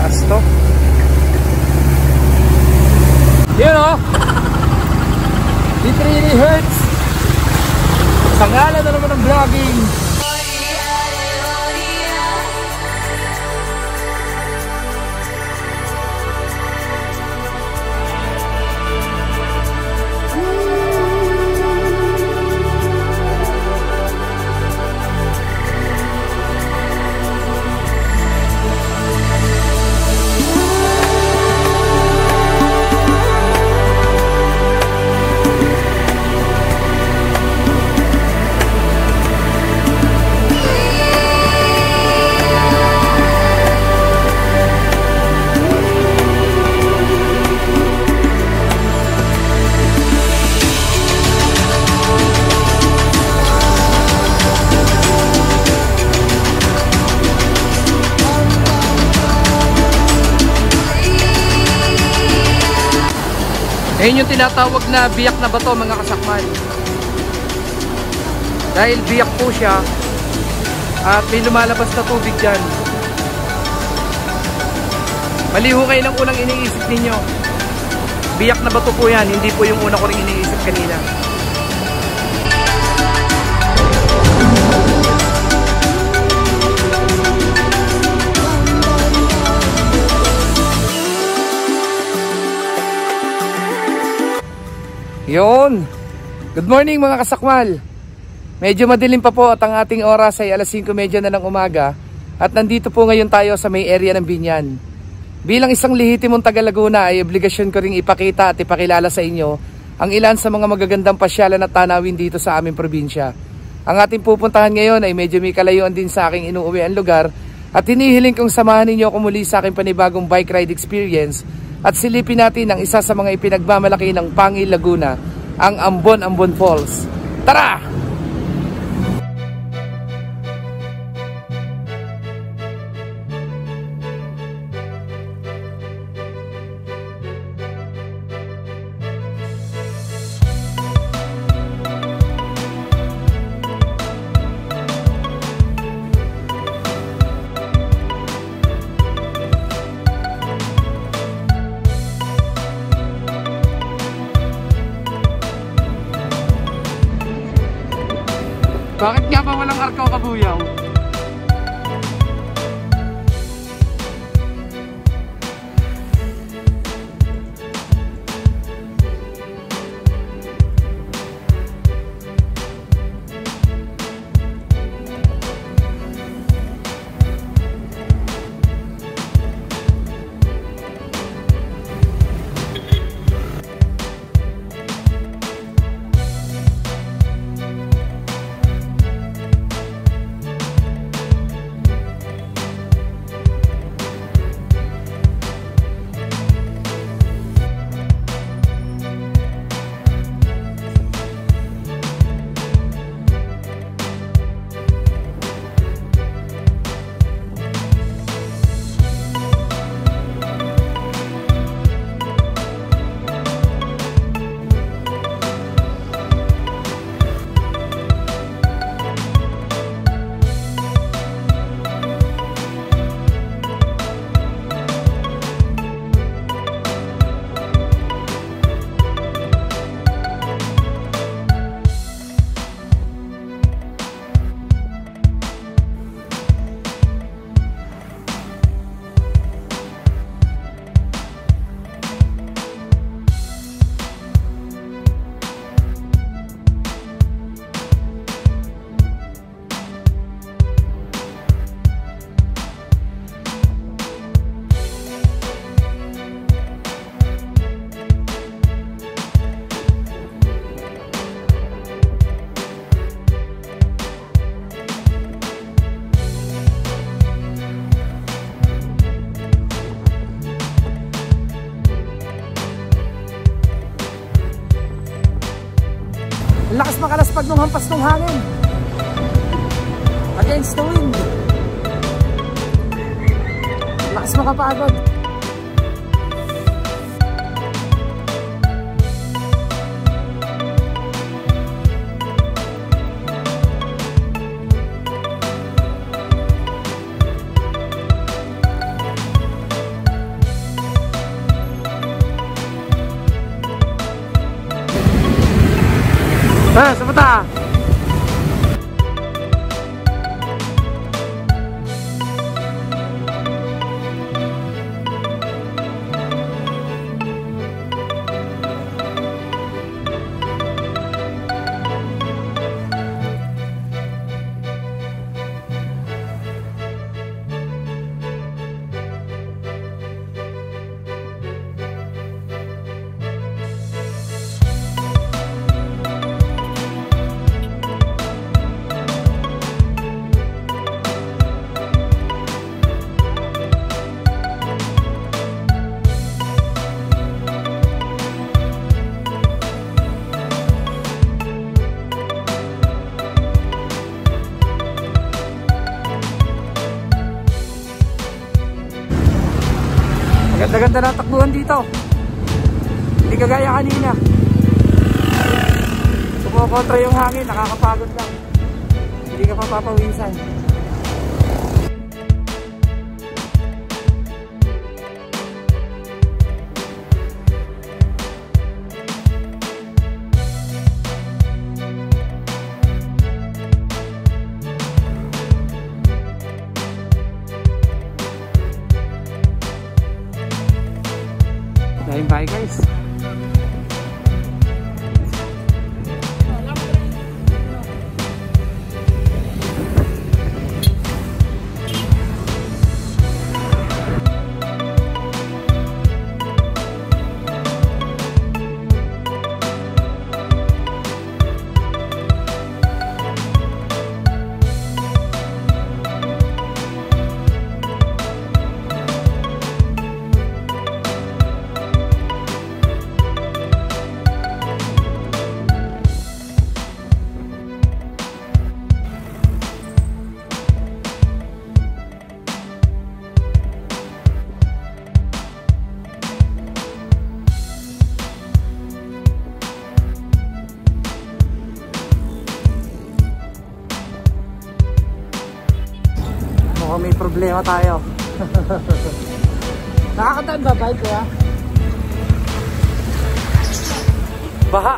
lakas to. Yun o. It really hurts. Sa ngalan na naman ng vlogging. Ayun yung tinatawag na biyak na bato, mga kasakmal. Dahil biyak po siya at may lumalabas na tubig dyan. Mali ho kayo lang unang iniisip ninyo. Biyak na bato po yan, hindi po yung una ko rin iniisip kanina. Yun. Good morning mga kasakmal. Medyo madilim pa po at ang ating oras ay alas 5:30 na ng umaga. At nandito po ngayon tayo sa may area ng Binyan. Bilang isang lehitimong taga Laguna ay obligasyon ko ring ipakita at ipakilala sa inyo ang ilan sa mga magagandang pasyalan at tanawin dito sa aming probinsya. Ang ating pupuntahan ngayon ay medyo may kalayuan din sa aking inuuwian lugar. At hinihiling kong samahan ninyo ako muli sa aking panibagong bike ride experience. At silipin natin ang isa sa mga ipinagmamalaki ng Pangil, Laguna, ang Ambon Falls. Tara! Bakit nga ba walang arkaw kabuyaw? Lakas makalaspag ng hampas ng hangin against the wind. Lakas makapagod. pupunta? Ganda-ganda na takbuhan dito. Hindi kagaya kanina. Kumokontra yung hangin, nakakapagod lang. Hindi ka papapawisan. Bye guys. Mukhang may problema tayo. Nakakataan ba bike kuya? Baha.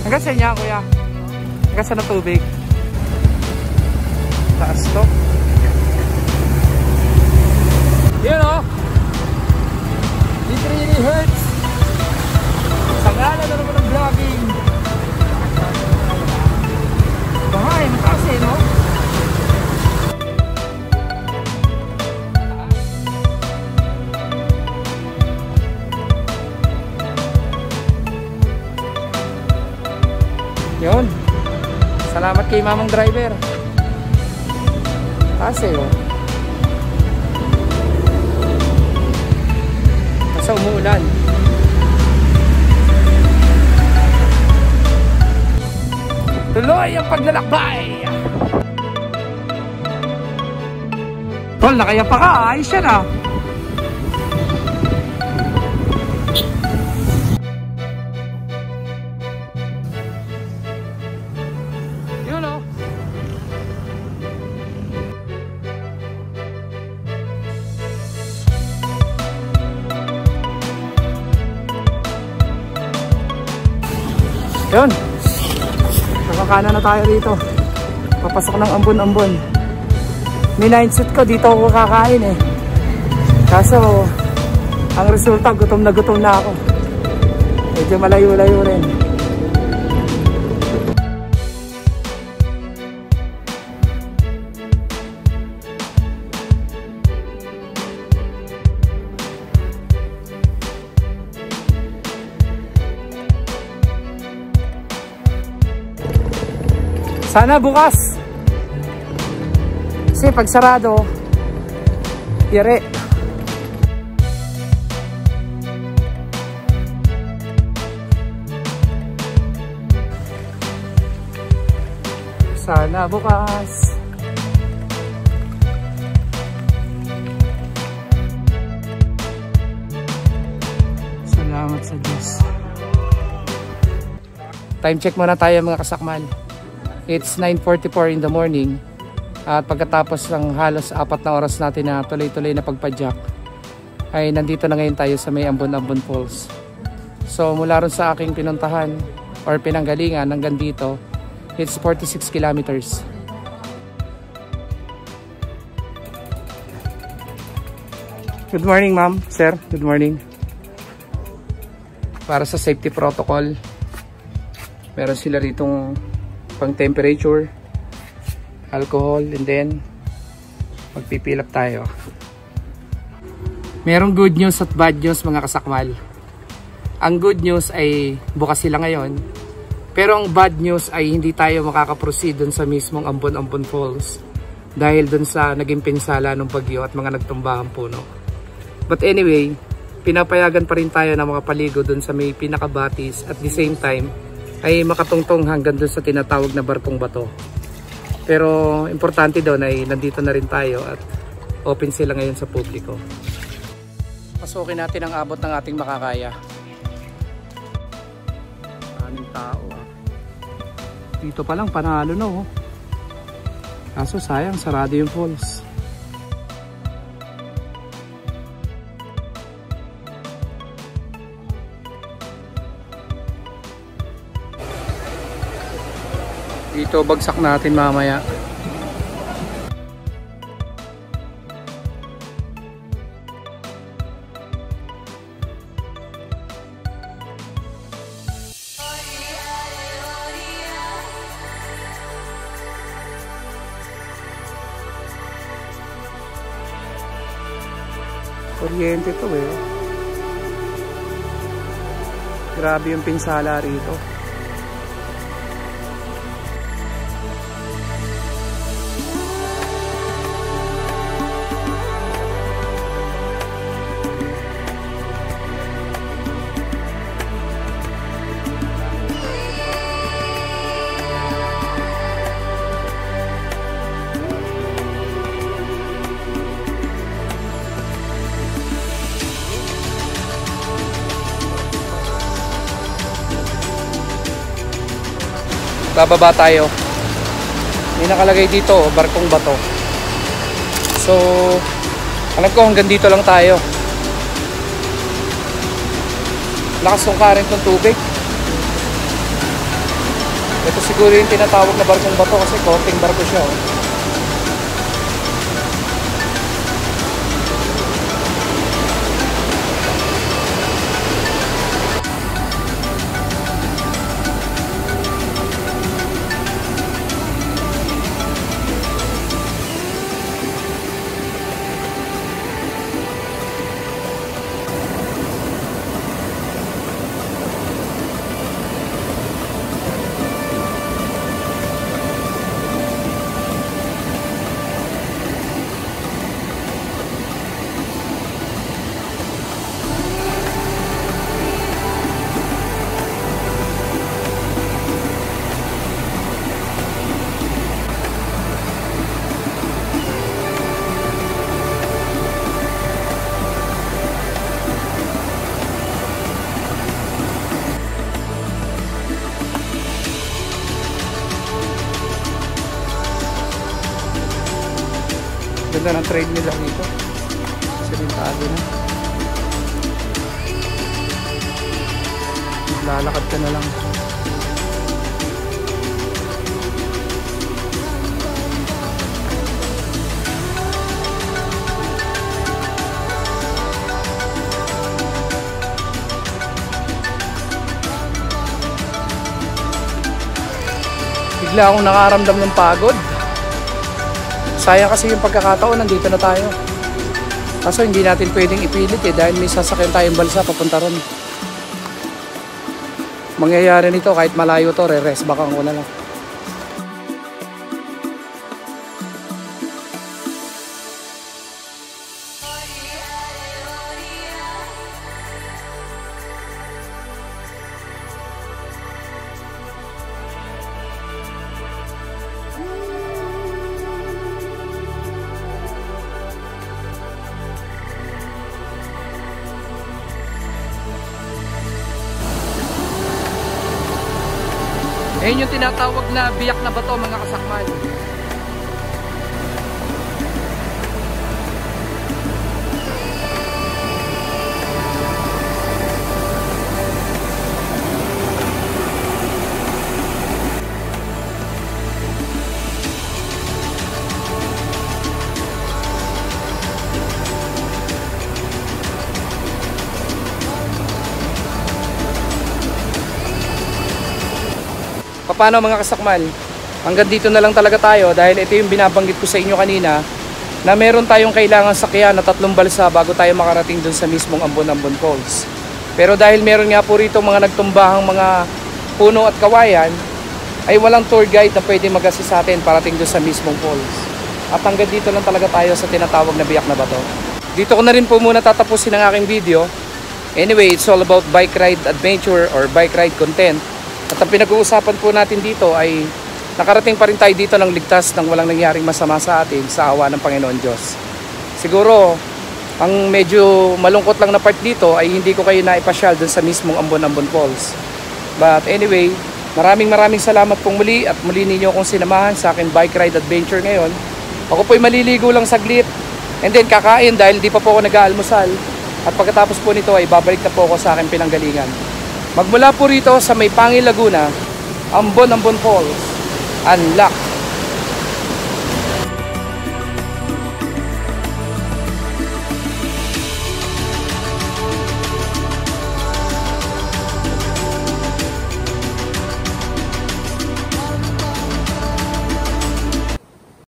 Hanggang sa niya kuya? Hanggang sa ng tubig? Taas to. Yun o. It really hurts. Sangala na naman ng vlogging. Bahay, mataas eh, no? Yun. Salamat kay mamang driver. Taas eh, oh. Kasi umuulan. Tuloy ang paglalakbay. Tol, nakayapa ka. Ayos yan ah. Yun oh. Yun. Nakakanan na tayo rito. Papasok ng ambon-ambon. May mindset ko dito ako kakain eh. Kaso ang resulta gutom na ako. Medyo malayo-layo rin. Sana bukas. Kasi pag sarado, yare. Sana bukas. Salamat sa Diyos. Time check muna tayo mga kasakmal. It's 9:44 in the morning. At pagkatapos ng halos 4 na oras natin na tuloy-tuloy na pagpadyak, ay nandito na ngayon tayo sa may Ambon-Ambon Falls. So mula ron sa aking pinuntahan or pinanggalingan hanggang dito, it's 46 kilometers. Good morning ma'am, sir. Good morning. Para sa safety protocol, meron sila ritong pang temperature, alcohol, and then magpipilap tayo. Merong good news at bad news mga kasakmal. Ang good news ay bukas sila ngayon, pero ang bad news ay hindi tayo makakaproceed dun sa mismong Ambon Falls dahil dun sa naging pinsala ng bagyo at mga nagtumbahang puno. But anyway, pinapayagan pa rin tayo ng mga paligo dun sa may pinakabatis at the same time ay makatungtong hanggang dun sa tinatawag na Barkong Bato. Pero importante doon ay nandito na rin tayo at open sila ngayon sa publiko. Pasukin natin ang abot ng ating makakaya. Maraming tao ah. Dito pa lang panalo no. Kaso sayang sarado yung falls. Dito bagsak natin mamaya. Kuryente to eh. Grabe yung pinsala rito. Bababa tayo. May nakalagay dito, Barkong Bato. So, alam ko hanggang dito lang tayo. Lakas ng current ng tubig. Ito siguro yung tinatawag na Barkong Bato kasi konting barko siya. Oh. Ganda ng trade nila dito. Simentado na. Lalakad ka na lang. Bigla akong nakaramdam ng pagod. Sayang kasi yung pagkakataon, nandito na tayo. Kaso hindi natin pwedeng ipilit dahil may sasakyan tayong balsa papunta ron. Mangyayari nito kahit malayo to, re-rest back ko na lang. Ayun yung tinatawag na biyak na bato mga kasakmal. paano mga kasakmal? Hanggang dito na lang talaga tayo dahil ito yung binabanggit ko sa inyo kanina na meron tayong kailangan sakyan na 3 balsa bago tayo makarating dun sa mismong Ambon-Ambon Falls. Pero dahil meron nga po rito mga nagtumbahang mga puno at kawayan, ay walang tour guide na pwede mag-assist sa atin parating dun sa mismong falls. At hanggang dito lang talaga tayo sa tinatawag na biyak na bato. Dito ko na rin po muna tatapusin ang aking video. Anyway, it's all about bike ride adventure or bike ride content. At ang pinag-uusapan po natin dito ay nakarating pa rin tayo dito ng ligtas nang walang nangyaring masama sa atin sa awa ng Panginoon Diyos. Siguro, ang medyo malungkot lang na part dito ay hindi ko kayo naipasyal dun sa mismong Ambon-Ambon Falls. But anyway, maraming salamat pong muli at muli ninyo akong sinamahan sa akin bike ride adventure ngayon. Ako po'y maliligo lang saglit and then kakain dahil di pa po ako nag-aalmusal. At pagkatapos po nito ay babalik na po ako sa aking pinanggalingan. Magmula po rito sa May Pangil, Laguna, Ambon-Ambon Falls, unlock